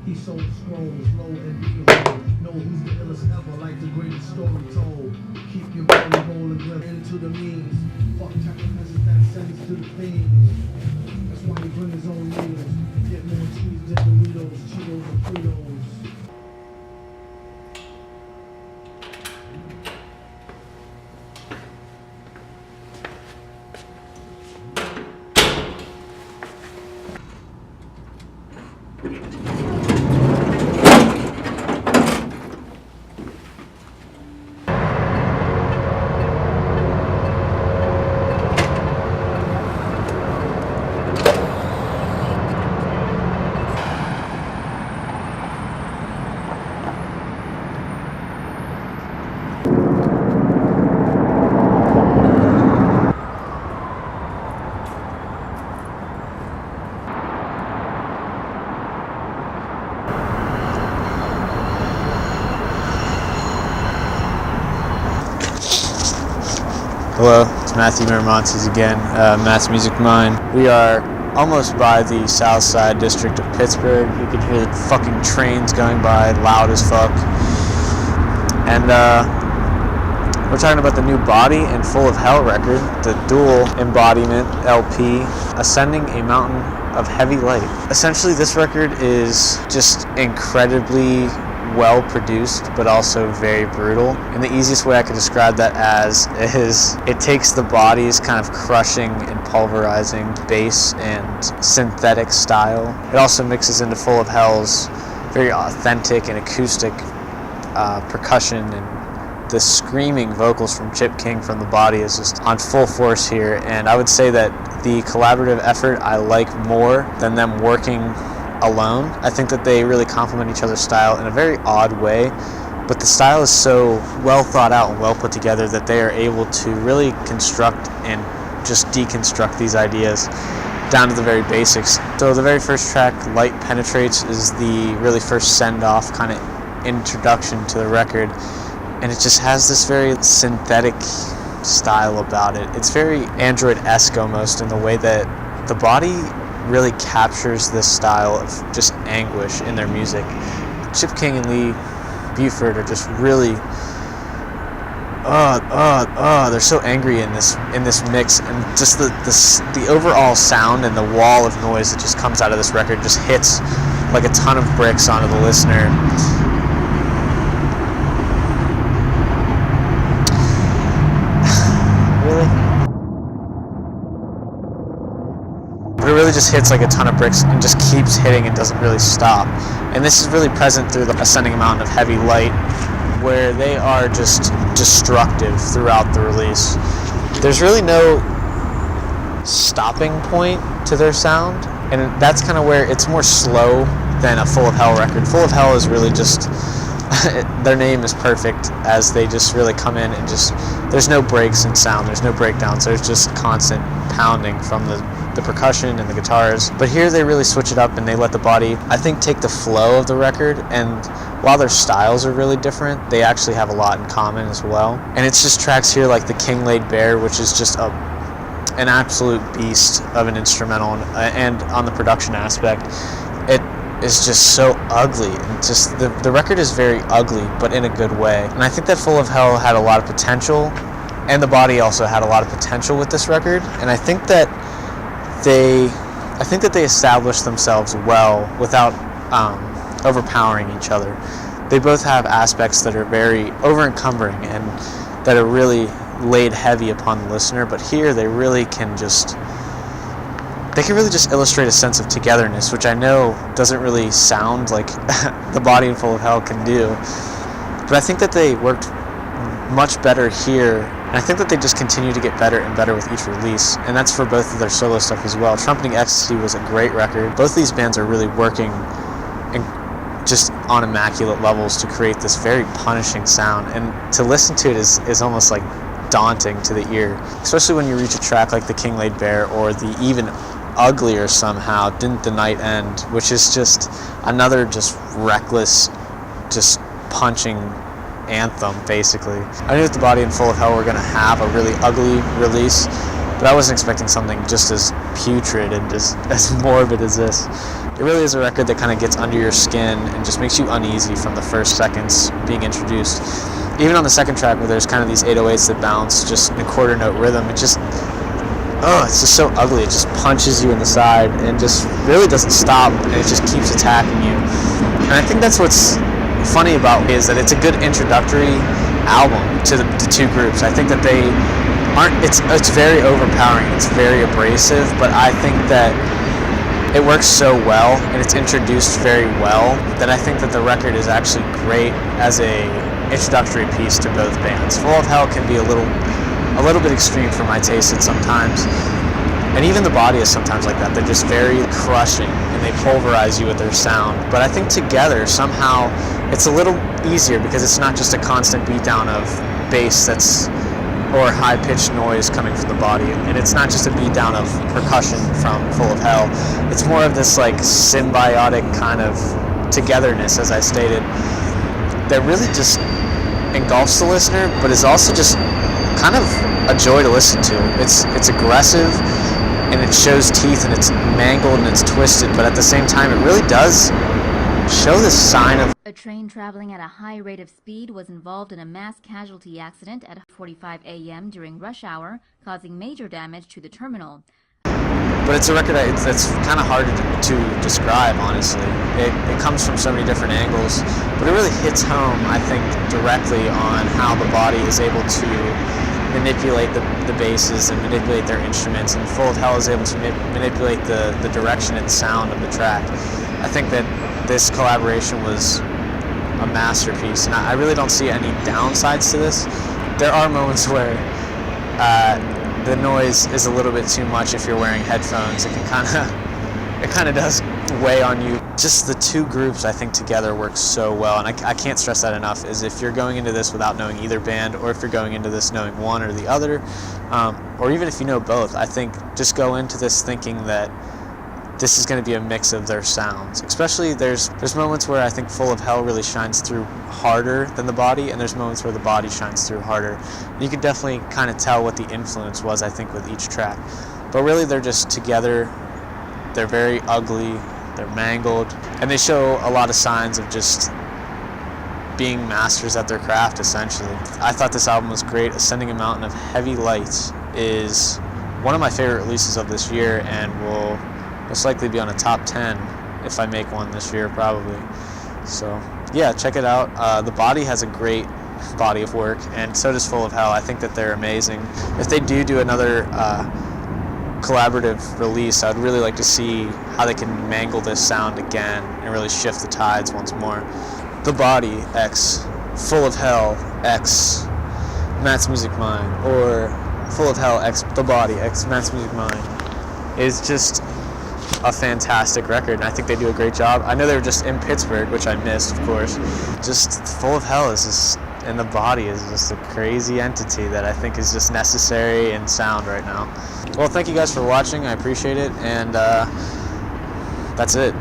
He sold scrolls, low and behold. Know who's the illest ever, like the greatest story told. Keep your rolling, grip into the means. Fuck sacrifices that sends to the fiends. That's why he bring his own needles. Get more cheese than Doritos, Cheetos, and Fritos. Hello, it's Matthew Miramontes again, Matt's Music Mind. We are almost by the south side district of Pittsburgh. You can hear the fucking trains going by, loud as fuck. And we're talking about the new Body and Full of Hell record, the dual embodiment LP, Ascending a Mountain of Heavy Light. Essentially, this record is just incredibly well produced, but also very brutal. And the easiest way I could describe that as is it takes the Body's kind of crushing and pulverizing bass and synthetic style. It also mixes into Full of Hell's very authentic and acoustic percussion, and the screaming vocals from Chip King from the Body is just on full force here. And I would say that the collaborative effort I like more than them working alone. I think that they really complement each other's style in a very odd way, but the style is so well thought out and well put together that they are able to really construct and just deconstruct these ideas down to the very basics. So the very first track, Light Penetrates, is the really first send-off kind of introduction to the record, and it just has this very synthetic style about it. It's very Android-esque almost in the way that the Body really captures this style of just anguish in their music. Chip King and Lee Buford are just really they're so angry in this mix, and just the overall sound and the wall of noise that just comes out of this record just hits like a ton of bricks onto the listener. It really just hits like a ton of bricks and just keeps hitting and doesn't really stop. And this is really present through the Ascending a Mountain of Heavy Light, where they are just destructive throughout the release. There's really no stopping point to their sound, and that's kind of where it's more slow than a Full of Hell record. Full of Hell is really just their name is perfect, as they just really come in and just there's no breaks in sound, there's no breakdowns, there's just constant pounding from the percussion and the guitars. But here they really switch it up and they let the Body, I think, take the flow of the record, and while their styles are really different, they actually have a lot in common as well. And it's just tracks here like The King Laid Bare, which is just an absolute beast of an instrumental, and on the production aspect, it is just so ugly, and just the record is very ugly, but in a good way. And I think that Full of Hell had a lot of potential, and the Body also had a lot of potential with this record, and I think that they established themselves well without overpowering each other. They both have aspects that are very over-encumbering and that are really laid heavy upon the listener, but here they really can just illustrate a sense of togetherness, which I know doesn't really sound like the Body and Full of Hell can do, but I think that they worked much better here, and I think that they just continue to get better and better with each release, and that's for both of their solo stuff as well. Trumpeting Ecstasy was a great record. Both these bands are really working just on immaculate levels to create this very punishing sound, and to listen to it is almost like daunting to the ear, especially when you reach a track like The King Laid Bare, or the even uglier somehow Didn't the Night End, which is just another just reckless, just punching anthem, basically. I knew that the Body and Full of Hell were going to have a really ugly release, but I wasn't expecting something just as putrid and just as morbid as this. it really is a record that kind of gets under your skin and just makes you uneasy from the first seconds being introduced. Even on the second track, where there's kind of these 808s that bounce just in a quarter note rhythm, it's just so ugly. It just punches you in the side and just really doesn't stop, and it just keeps attacking you. And I think that's what's funny about it, is that it's a good introductory album to the two groups. I think that they aren't, it's very overpowering, it's very abrasive, but I think that it works so well and it's introduced very well that I think that the record is actually great as a introductory piece to both bands. Full of Hell can be a little bit extreme for my taste at sometimes, and even The Body is sometimes like that. They're just very crushing and they pulverize you with their sound. But I think together somehow it's a little easier because it's not just a constant beatdown of bass or high-pitched noise coming from The Body, and it's not just a beatdown of percussion from Full of Hell. It's more of this like symbiotic kind of togetherness, as I stated, that really just engulfs the listener, but is also just kind of a joy to listen to. It's aggressive and it shows teeth and it's mangled and it's twisted, but at the same time it really does show this sign of... A train traveling at a high rate of speed was involved in a mass casualty accident at 4:45 a.m. during rush hour, causing major damage to the terminal. But it's a record that's kind of hard to describe, honestly. It comes from so many different angles, but it really hits home, I think, directly on how The Body is able to manipulate the basses and manipulate their instruments, and Full of Hell is able to manipulate the direction and sound of the track. I think that this collaboration was a masterpiece, and I really don't see any downsides to this. There are moments where the noise is a little bit too much if you're wearing headphones. It kind of does weigh on you. Just the two groups, I think, together work so well, and I can't stress that enough, is if you're going into this without knowing either band, or if you're going into this knowing one or the other, or even if you know both, I think just go into this thinking that this is going to be a mix of their sounds. Especially there's moments where I think Full of Hell really shines through harder than The Body, and there's moments where The Body shines through harder. And you can definitely kind of tell what the influence was, I think, with each track. But really they're just together, they're very ugly, they're mangled, and they show a lot of signs of just being masters at their craft, essentially. I thought this album was great. Ascending a Mountain of Heavy Lights is one of my favorite releases of this year, and will most likely be on a top 10 if I make one this year, probably. So yeah, check it out. The Body has a great body of work, and so does Full of Hell. I think that they're amazing. If they do another collaborative release, I'd really like to see how they can mangle this sound again and really shift the tides once more. The Body x Full of Hell x Matt's Music Mind, or Full of Hell x The Body x Matt's Music Mind, is just a fantastic record, and I think they do a great job. I know they were just in Pittsburgh, which I missed, of course. Just Full of Hell is just, and The Body is just a crazy entity that I think is just necessary in sound right now. Well, thank you guys for watching. I appreciate it, and that's it.